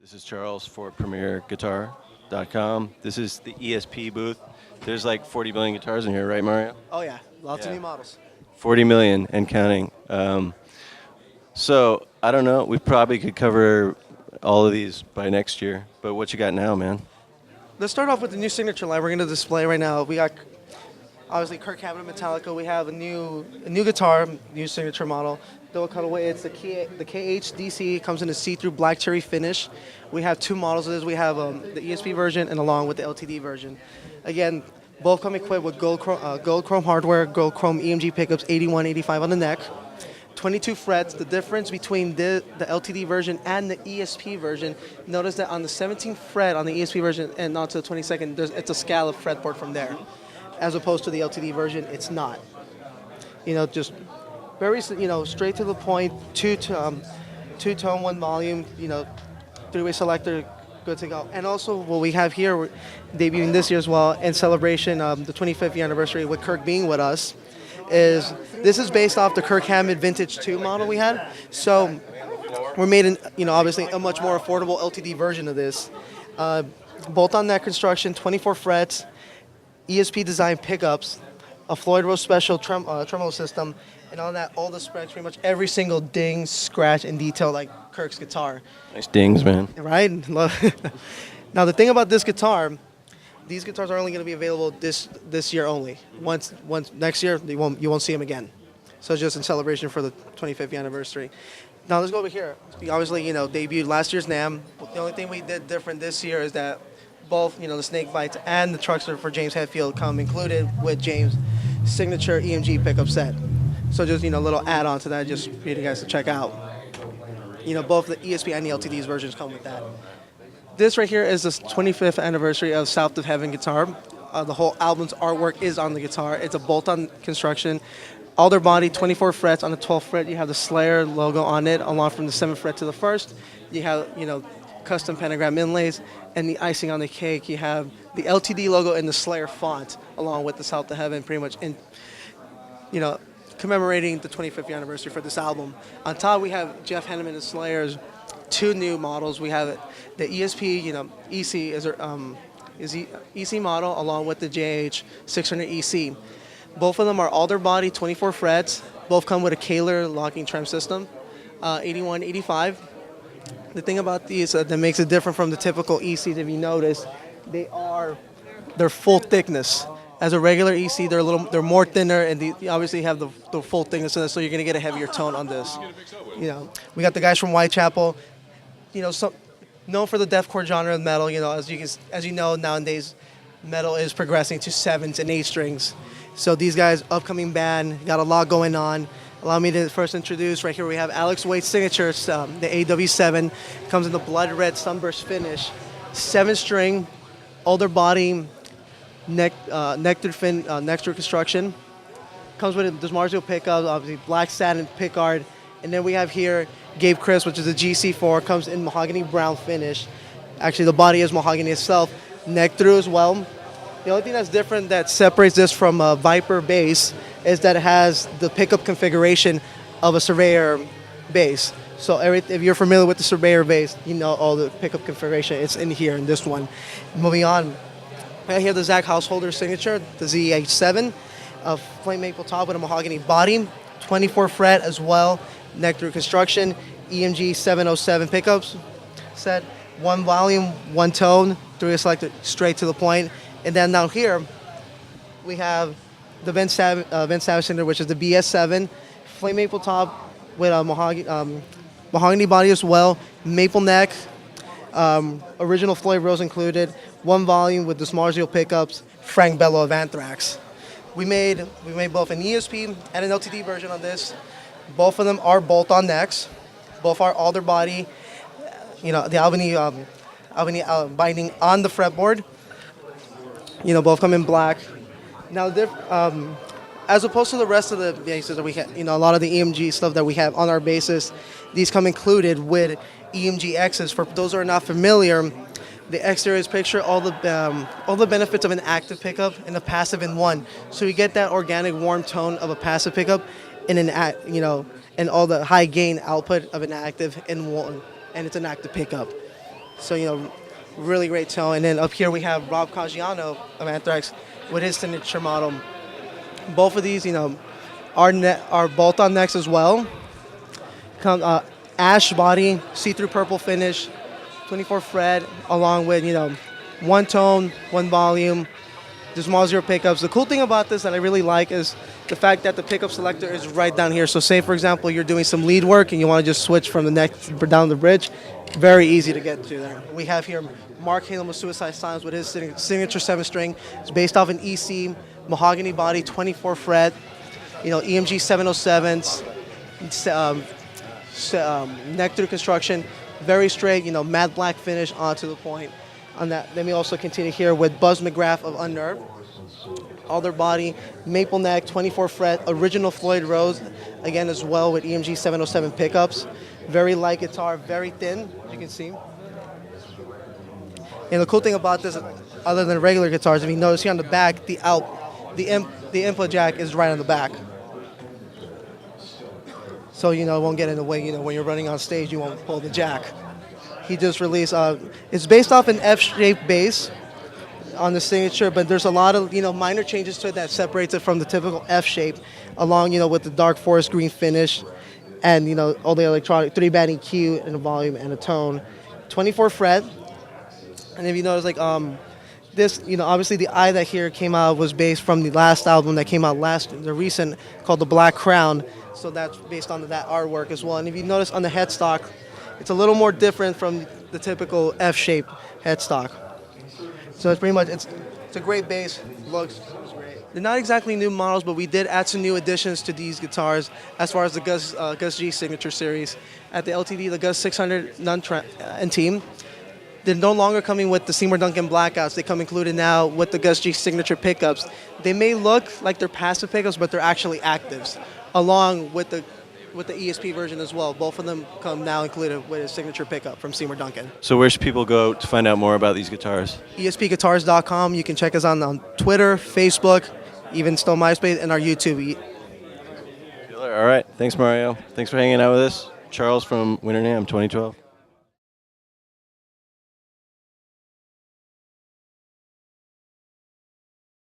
This is Charles for PremierGuitar.com. This is the ESP booth. There's like 40 million guitars in here, right, Mario? Oh yeah, lots of Yeah. new models. 40 million and counting. So I don't know. We probably could cover all of these by next year. But what you got now, man? Let's start off with the new signature line we're going to display right now. We got obviously Kirk Hammett Metallica. We have a new guitar, new signature model. Double cutaway. It's the KH-DC. It comes in a see-through black cherry finish. We have two models of this. We have the ESP version and along with the LTD version. Again, both come equipped with gold chrome hardware, gold chrome EMG pickups, 81, 85 on the neck. 22 frets. The difference between the LTD version and the ESP version, notice that on the 17th fret on the ESP version and not to the 22nd, it's a scallop fretboard from there. As opposed to the LTD version, it's not. Just very, straight to the point, two-tone, one volume, three-way selector, good to go. And also what we have here, we're debuting this year as well, in celebration of the 25th anniversary with Kirk being with us, this is based off the Kirk Hammett Vintage 2 model we had. So we're made in, obviously a much more affordable LTD version of this. Bolt-on neck construction, 24 frets, ESP design pickups, a Floyd Rose special tremolo system, and on that, all the specs, pretty much every single ding, scratch, and detail like Kirk's guitar. Nice dings, man. Right? Now, the thing about this guitar, these guitars are only going to be available this year only. Once next year, you won't see them again. So just in celebration for the 25th anniversary. Now let's go over here. We obviously, debuted last year's NAMM. The only thing we did different this year is that both, the snake bites and the trucks for James Hetfield come included with James' signature EMG pickup set. So just, a little add-on to that just for you guys to check out. Both the ESP and the LTD's versions come with that. This right here is the 25th anniversary of South of Heaven guitar. The whole album's artwork is on the guitar. It's a bolt-on construction. Alder body, 24 frets. On the 12th fret, you have the Slayer logo on it, along from the 7th fret to the 1st. You have, custom pentagram inlays, and the icing on the cake, you have the LTD logo and the Slayer font, along with the South of Heaven, pretty much commemorating the 25th anniversary for this album. On top, we have Jeff Hanneman and Slayer's two new models. We have the ESP, EC is EC model, along with the JH-600 EC. Both of them are alder body, 24 frets. Both come with a Kaler locking trem system, 81, 85. The thing about these that makes it different from the typical ECs, if you notice, they're full thickness. As a regular EC, they're more thinner, and you obviously have the full thickness of this, so you're gonna get a heavier tone on this. We got the guys from Whitechapel, known for the deathcore genre of metal. As you know nowadays, metal is progressing to 7s and 8 strings. So these guys, upcoming band, got a lot going on. Allow me to first introduce, right here we have Alex Waite's signature, the AW7. Comes in the blood red sunburst finish. 7-string, alder body, nectar construction. Comes with a Dismarzio pickup, obviously black satin pickguard. And then we have here Gabe Chris, which is a GC4, comes in mahogany brown finish. Actually, the body is mahogany itself. Neck through as well. The only thing that's different that separates this from a Viper bass is that it has the pickup configuration of a Surveyor bass. So if you're familiar with the Surveyor bass, all the pickup configuration. It's in here in this one. Moving on, right here the Zach Householder signature, the ZH7, a flame maple top with a mahogany body, 24 fret as well, neck through construction, EMG 707 pickups set, one volume, one tone, three selected straight to the point. And then down here, we have the Vince Savage signature, which is the BS7, flame maple top with a mahogany body as well, maple neck, original Floyd Rose included, one volume with Dismarzio pickups, Frank Bello of Anthrax. We made both an ESP and an LTD version of this. Both of them are bolt-on necks. Both are alder body. The Albany binding on the fretboard. Both come in black. Now, as opposed to the rest of the basses that we have, a lot of the EMG stuff that we have on our basses, these come included with EMG X's. For those who are not familiar, the exterior is picture all the benefits of an active pickup and a passive in one. So you get that organic warm tone of a passive pickup in and all the high gain output of an active in one, and it's an active pickup. So, really great tone. And then up here we have Rob Caggiano of Anthrax with his signature model. Both of these, are bolt-on necks as well. Ash body, see-through purple finish, 24 fret, along with, one tone, one volume. The small zero pickups. The cool thing about this that I really like is the fact that the pickup selector is right down here. So say, for example, you're doing some lead work and you want to just switch from the neck down the bridge, very easy to get to there. We have here Mark Halem with Suicide Silence with his signature 7-string. It's based off an EC, mahogany body, 24 fret, EMG 707s, neck through construction, very straight, matte black finish onto the point. On that, then we also continue here with Buzz McGrath of Unnerved. Alder body, maple neck, 24 fret, original Floyd Rose, again as well with EMG 707 pickups. Very light guitar, very thin, as you can see. And the cool thing about this, other than regular guitars, if you notice here on the back, the input jack is right on the back. So, it won't get in the way, when you're running on stage, you won't pull the jack. He just released, it's based off an F-shaped bass on the signature, but there's a lot of, minor changes to it that separates it from the typical F-shape, along, with the dark forest green finish and, all the electronic 3-band EQ and a volume and a tone. 24 fret. And if you notice, this, obviously the eye that here came out was based from the last album that came out the recent, called The Black Crown. So that's based on that artwork as well. And if you notice on the headstock, it's a little more different from the typical F-shaped headstock. So it's pretty much, it's a great bass, looks great. They're not exactly new models, but we did add some new additions to these guitars as far as the Gus G Signature Series. At the LTD, the Gus 600 and Team, they're no longer coming with the Seymour Duncan Blackouts. They come included now with the Gus G Signature pickups. They may look like they're passive pickups, but they're actually actives, along with the ESP version as well. Both of them come now included with a signature pickup from Seymour Duncan. So where should people go to find out more about these guitars? ESPguitars.com. You can check us on Twitter, Facebook, even still MySpace, and our YouTube. All right. Thanks, Mario. Thanks for hanging out with us. Charles from Winter NAMM 2012.